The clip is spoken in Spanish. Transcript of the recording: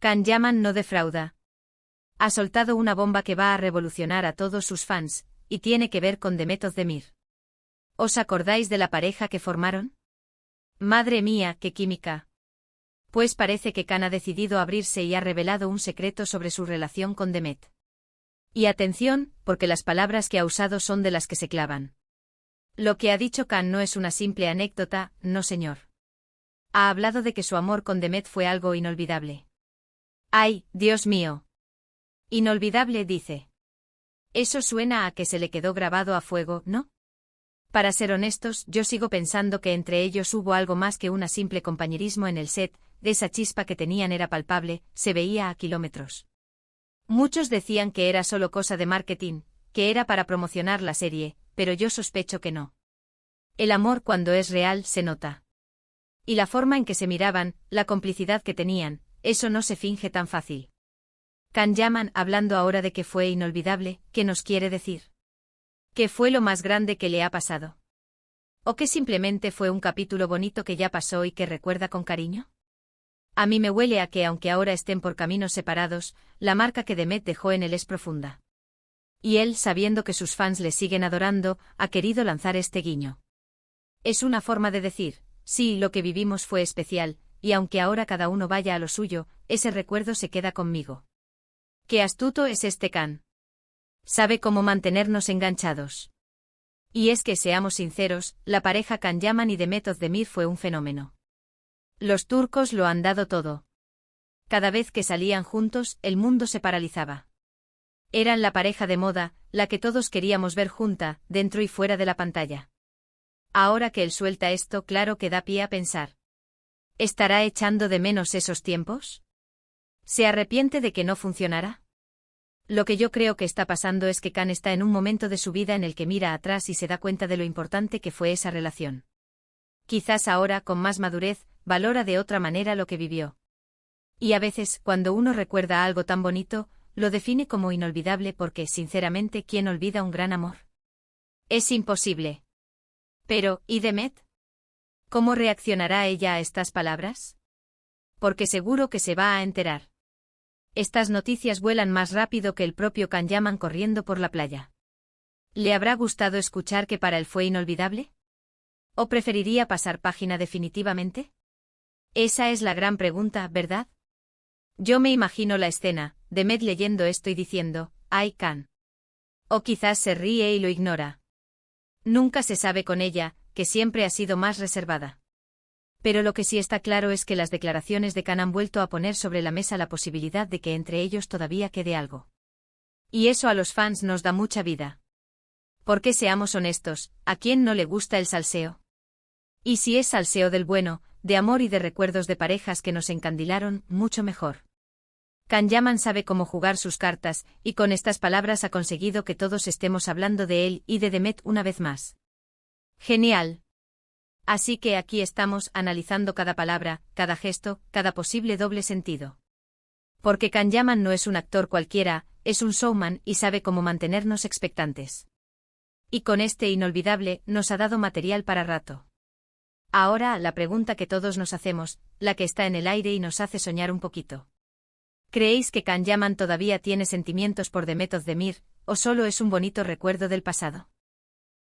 Can Yaman no defrauda. Ha soltado una bomba que va a revolucionar a todos sus fans, y tiene que ver con Demet Özdemir. ¿Os acordáis de la pareja que formaron? Madre mía, qué química. Pues parece que Can ha decidido abrirse y ha revelado un secreto sobre su relación con Demet. Y atención, porque las palabras que ha usado son de las que se clavan. Lo que ha dicho Can no es una simple anécdota, no señor. Ha hablado de que su amor con Demet fue algo inolvidable. ¡Ay, Dios mío! Inolvidable, dice. Eso suena a que se le quedó grabado a fuego, ¿no? Para ser honestos, yo sigo pensando que entre ellos hubo algo más que un simple compañerismo en el set, de esa chispa que tenían era palpable, se veía a kilómetros. Muchos decían que era solo cosa de marketing, que era para promocionar la serie, pero yo sospecho que no. El amor cuando es real se nota. Y la forma en que se miraban, la complicidad que tenían, eso no se finge tan fácil. Can Yaman, hablando ahora de que fue inolvidable, ¿qué nos quiere decir? ¿Qué fue lo más grande que le ha pasado? ¿O que simplemente fue un capítulo bonito que ya pasó y que recuerda con cariño? A mí me huele a que aunque ahora estén por caminos separados, la marca que Demet dejó en él es profunda. Y él, sabiendo que sus fans le siguen adorando, ha querido lanzar este guiño. Es una forma de decir, sí, lo que vivimos fue especial, y aunque ahora cada uno vaya a lo suyo, ese recuerdo se queda conmigo. ¡Qué astuto es este Can! Sabe cómo mantenernos enganchados. Y es que seamos sinceros, la pareja Can Yaman y Demet Özdemir fue un fenómeno. Los turcos lo han dado todo. Cada vez que salían juntos, el mundo se paralizaba. Eran la pareja de moda, la que todos queríamos ver junta, dentro y fuera de la pantalla. Ahora que él suelta esto, claro que da pie a pensar. ¿Estará echando de menos esos tiempos? ¿Se arrepiente de que no funcionara? Lo que yo creo que está pasando es que Can está en un momento de su vida en el que mira atrás y se da cuenta de lo importante que fue esa relación. Quizás ahora, con más madurez, valora de otra manera lo que vivió. Y a veces, cuando uno recuerda algo tan bonito, lo define como inolvidable porque, sinceramente, ¿quién olvida un gran amor? Es imposible. Pero, ¿y Demet? ¿Cómo reaccionará ella a estas palabras? Porque seguro que se va a enterar. Estas noticias vuelan más rápido que el propio Can Yaman corriendo por la playa. ¿Le habrá gustado escuchar que para él fue inolvidable? ¿O preferiría pasar página definitivamente? Esa es la gran pregunta, ¿verdad? Yo me imagino la escena, Demet leyendo esto y diciendo, ¡ay, Can! O quizás se ríe y lo ignora. Nunca se sabe con ella, que siempre ha sido más reservada. Pero lo que sí está claro es que las declaraciones de Can han vuelto a poner sobre la mesa la posibilidad de que entre ellos todavía quede algo. Y eso a los fans nos da mucha vida. Porque seamos honestos, ¿a quién no le gusta el salseo? Y si es salseo del bueno, de amor y de recuerdos de parejas que nos encandilaron, mucho mejor. Can Yaman sabe cómo jugar sus cartas, y con estas palabras ha conseguido que todos estemos hablando de él y de Demet una vez más. Genial. Así que aquí estamos analizando cada palabra, cada gesto, cada posible doble sentido. Porque Can Yaman no es un actor cualquiera, es un showman y sabe cómo mantenernos expectantes. Y con este inolvidable nos ha dado material para rato. Ahora, la pregunta que todos nos hacemos, la que está en el aire y nos hace soñar un poquito. ¿Creéis que Can Yaman todavía tiene sentimientos por Demet Özdemir, o solo es un bonito recuerdo del pasado?